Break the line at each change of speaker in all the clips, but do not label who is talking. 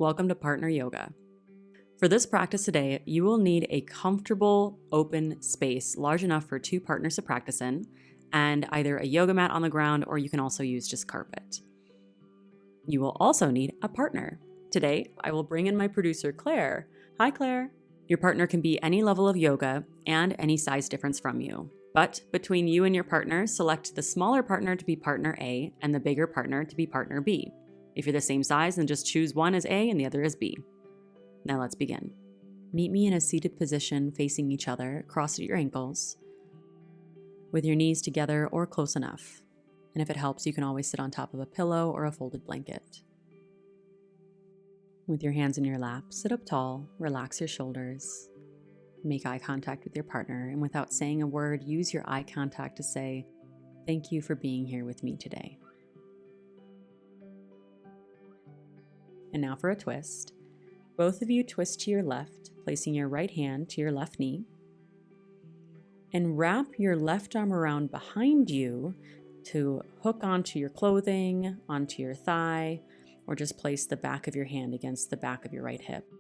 Welcome to Partner Yoga. For this practice today, you will need a comfortable, open space large enough for two partners to practice in, and either a yoga mat on the ground or you can also use just carpet. You will also need a partner. Today, I will bring in my producer, Claire. Hi, Claire. Your partner can be any level of yoga and any size difference from you. But between you and your partner, select the smaller partner to be partner A and the bigger partner to be partner B. If you're the same size, then just choose one as A and the other as B. Now let's begin. Meet me in a seated position facing each other, cross at your ankles, with your knees together or close enough. And if it helps, you can always sit on top of a pillow or a folded blanket. With your hands in your lap, sit up tall, relax your shoulders, make eye contact with your partner, and without saying a word, use your eye contact to say, "Thank you for being here with me today." And now for a twist. Both of you twist to your left, placing your right hand to your left knee. And wrap your left arm around behind you to hook onto your clothing, onto your thigh, or just place the back of your hand against the back of your right hip.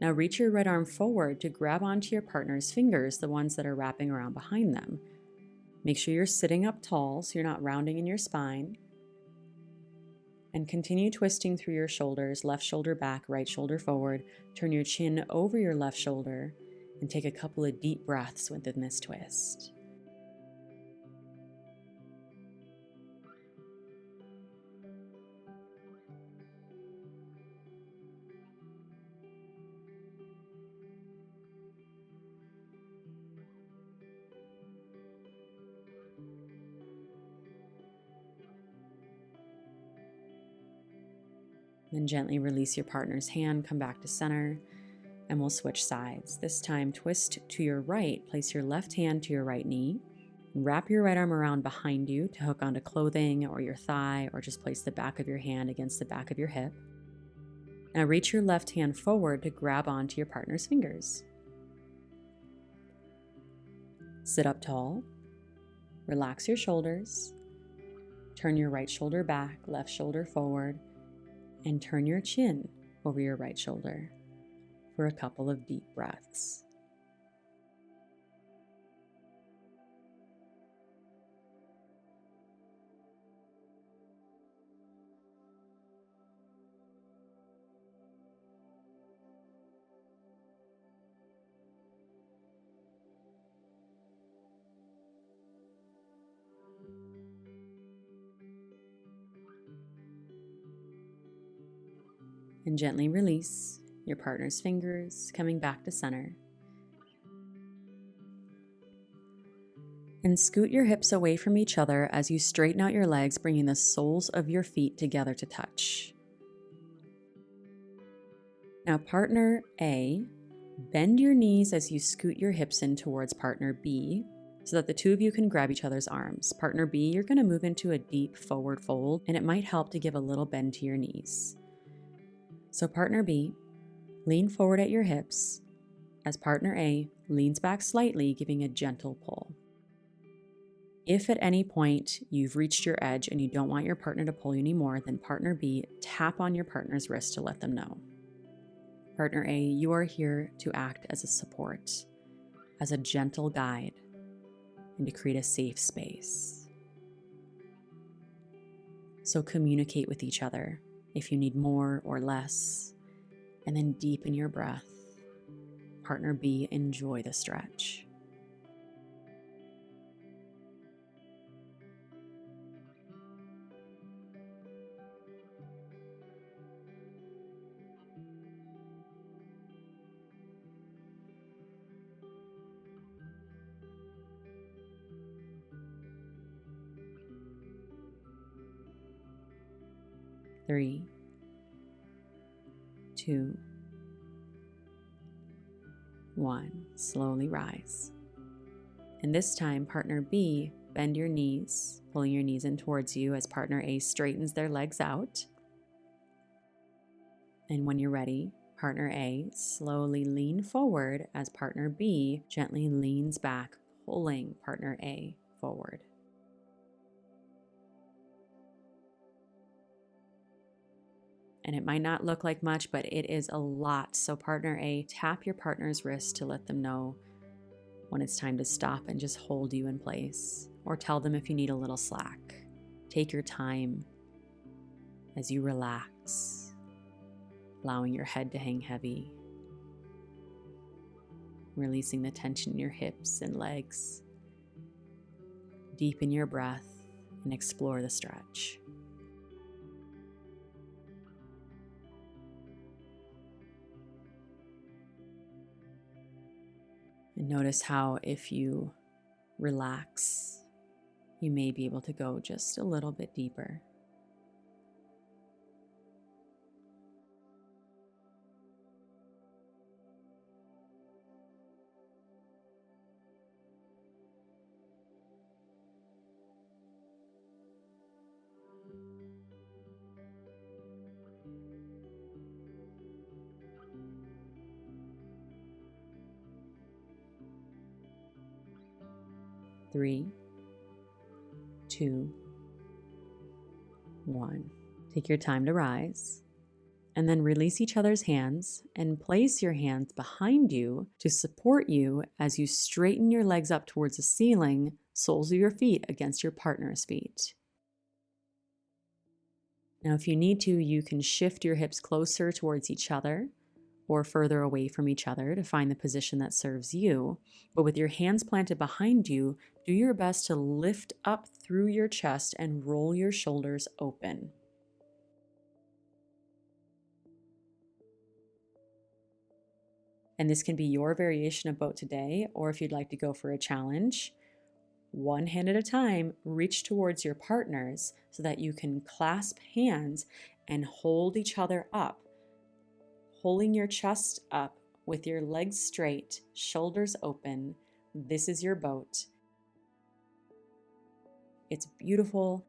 Now reach your right arm forward to grab onto your partner's fingers, the ones that are wrapping around behind them. Make sure you're sitting up tall so you're not rounding in your spine. And continue twisting through your shoulders, left shoulder back, right shoulder forward. Turn your chin over your left shoulder and take a couple of deep breaths within this twist. Then gently release your partner's hand, come back to center, and we'll switch sides. This time, twist to your right, place your left hand to your right knee, and wrap your right arm around behind you to hook onto clothing or your thigh, or just place the back of your hand against the back of your hip. Now reach your left hand forward to grab onto your partner's fingers. Sit up tall, relax your shoulders, turn your right shoulder back, left shoulder forward, and turn your chin over your right shoulder for a couple of deep breaths. And gently release your partner's fingers, coming back to center. And scoot your hips away from each other as you straighten out your legs, bringing the soles of your feet together to touch. Now, partner A, bend your knees as you scoot your hips in towards partner B so that the two of you can grab each other's arms. Partner B, you're going to move into a deep forward fold, and it might help to give a little bend to your knees. So partner B, lean forward at your hips as partner A leans back slightly, giving a gentle pull. If at any point you've reached your edge and you don't want your partner to pull you anymore, then partner B, tap on your partner's wrist to let them know. Partner A, you are here to act as a support, as a gentle guide, and to create a safe space. So communicate with each other if you need more or less, and then deepen your breath. Partner B, enjoy the stretch. Three, 2, 1. Slowly rise. And this time, partner B, bend your knees, pulling your knees in towards you as partner A straightens their legs out. And when you're ready, partner A, slowly lean forward as partner B gently leans back, pulling partner A forward. And it might not look like much, but it is a lot. So partner A, tap your partner's wrist to let them know when it's time to stop and just hold you in place, or tell them if you need a little slack. Take your time as you relax, allowing your head to hang heavy, releasing the tension in your hips and legs. Deepen your breath and explore the stretch. And notice how if you relax, you may be able to go just a little bit deeper. Three, two, one. Take your time to rise, and then release each other's hands and place your hands behind you to support you as you straighten your legs up towards the ceiling, soles of your feet against your partner's feet. Now, if you need to, you can shift your hips closer towards each other or further away from each other to find the position that serves you. But with your hands planted behind you, do your best to lift up through your chest and roll your shoulders open. And this can be your variation of boat today, or if you'd like to go for a challenge, one hand at a time, reach towards your partners so that you can clasp hands and hold each other up, holding your chest up with your legs straight, shoulders open. This is your boat. It's beautiful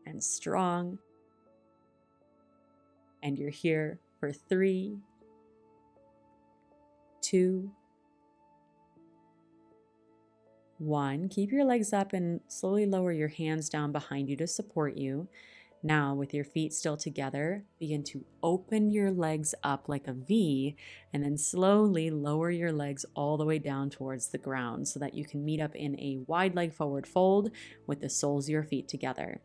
and strong. And you're here for 3, 2, 1. Keep your legs up and slowly lower your hands down behind you to support you. Now, with your feet still together, begin to open your legs up like a V, and then slowly lower your legs all the way down towards the ground so that you can meet up in a wide leg forward fold with the soles of your feet together.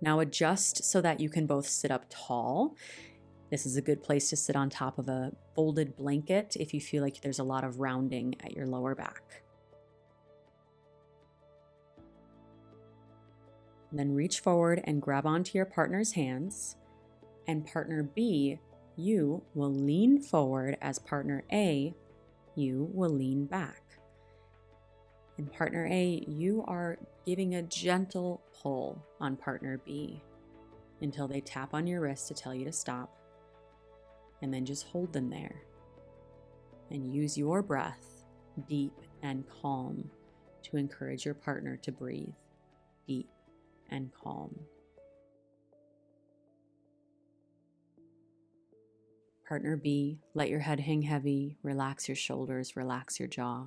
Now adjust so that you can both sit up tall. This is a good place to sit on top of a folded blanket if you feel like there's a lot of rounding at your lower back. And then reach forward and grab onto your partner's hands. And partner B, you will lean forward as partner A, you will lean back. And partner A, you are giving a gentle pull on partner B until they tap on your wrist to tell you to stop. And then just hold them there. And use your breath, deep and calm, to encourage your partner to breathe deep and calm. Partner B, let your head hang heavy, relax your shoulders, relax your jaw.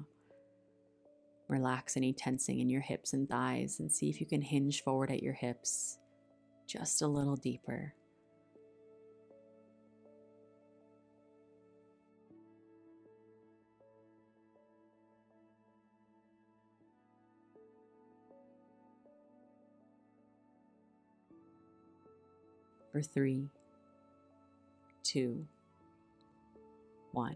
Relax any tensing in your hips and thighs and see if you can hinge forward at your hips just a little deeper. For 3, 2, 1.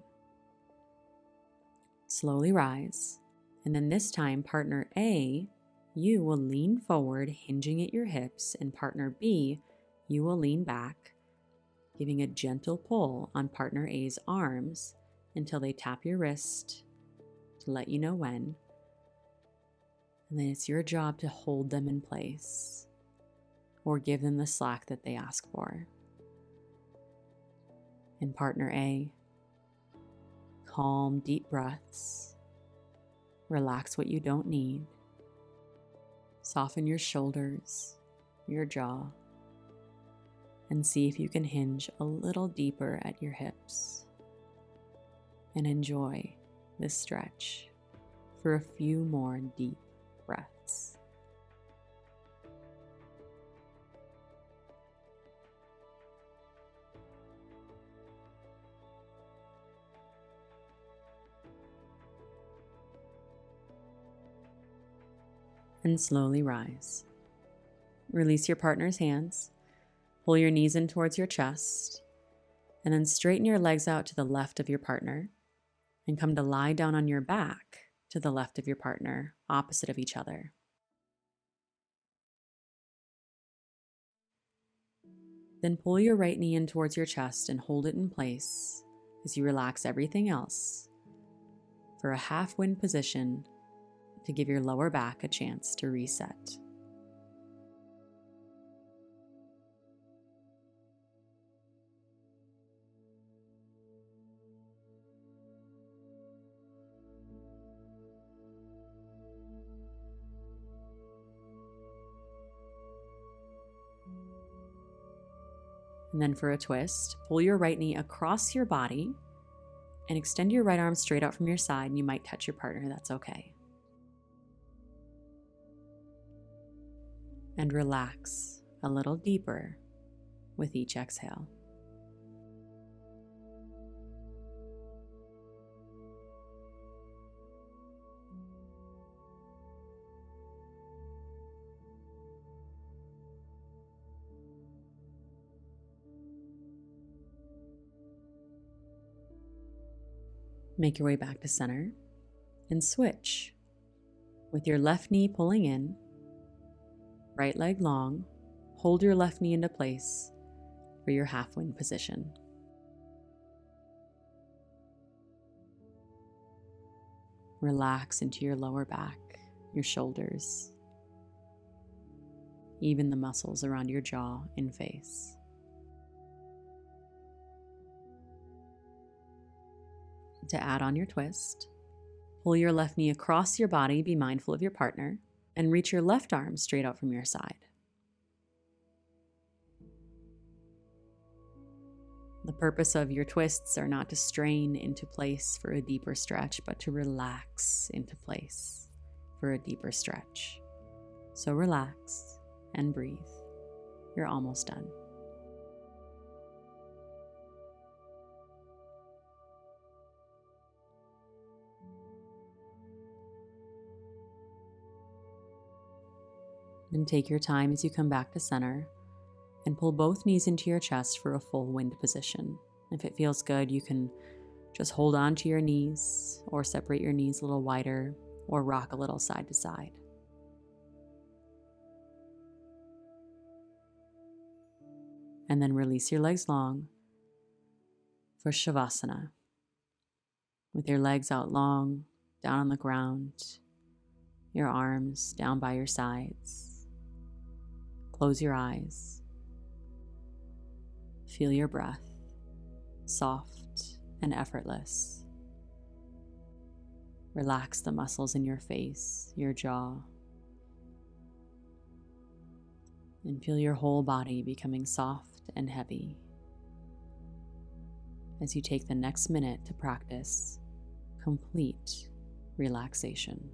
Slowly rise, and then this time, partner A, you will lean forward, hinging at your hips, and partner B, you will lean back, giving a gentle pull on partner A's arms until they tap your wrist to let you know when. And then it's your job to hold them in place or give them the slack that they ask for. And partner A, calm, deep breaths. Relax what you don't need. Soften your shoulders, your jaw, and see if you can hinge a little deeper at your hips. And enjoy this stretch for a few more deep breaths. and slowly rise. Release your partner's hands, pull your knees in towards your chest, and then straighten your legs out to the left of your partner and come to lie down on your back to the left of your partner, opposite of each other. Then pull your right knee in towards your chest and hold it in place as you relax everything else for a half-wind position to give your lower back a chance to reset. And then for a twist, pull your right knee across your body and extend your right arm straight out from your side, and you might touch your partner, that's okay. And relax a little deeper with each exhale. Make your way back to center and switch with your left knee pulling in, right leg long. Hold your left knee into place for your half-wind position. Relax into your lower back, your shoulders, even the muscles around your jaw and face. To add on your twist, pull your left knee across your body, be mindful of your partner, and reach your left arm straight out from your side. The purpose of your twists are not to strain into place for a deeper stretch, but to relax into place for a deeper stretch. So relax and breathe. You're almost done. Then take your time as you come back to center and pull both knees into your chest for a full wind position. If it feels good, you can just hold on to your knees or separate your knees a little wider or rock a little side to side. And then release your legs long for Shavasana. With your legs out long, down on the ground, your arms down by your sides. Close your eyes. Feel your breath, soft and effortless. Relax the muscles in your face, your jaw, and feel your whole body becoming soft and heavy as you take the next minute to practice complete relaxation.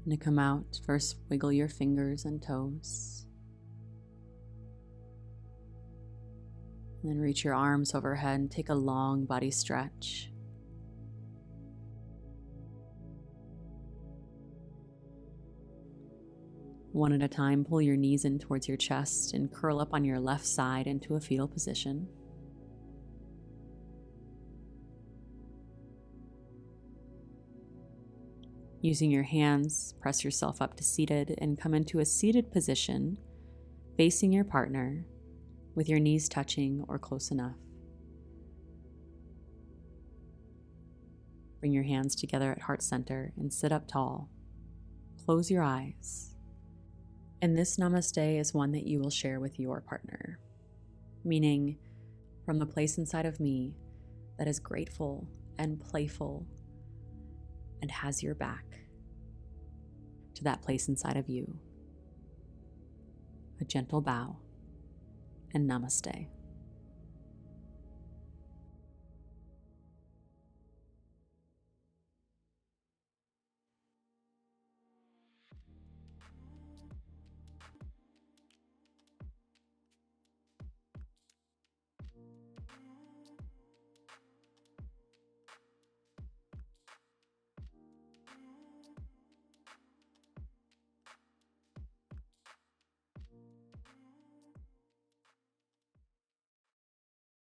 And to come out, first wiggle your fingers and toes. And then reach your arms overhead and take a long body stretch. One at a time, pull your knees in towards your chest and curl up on your left side into a fetal position. Using your hands, press yourself up to seated and come into a seated position, facing your partner with your knees touching or close enough. Bring your hands together at heart center and sit up tall. Close your eyes. And this namaste is one that you will share with your partner, meaning from the place inside of me that is grateful and playful and has your back, to that place inside of you. A gentle bow and namaste.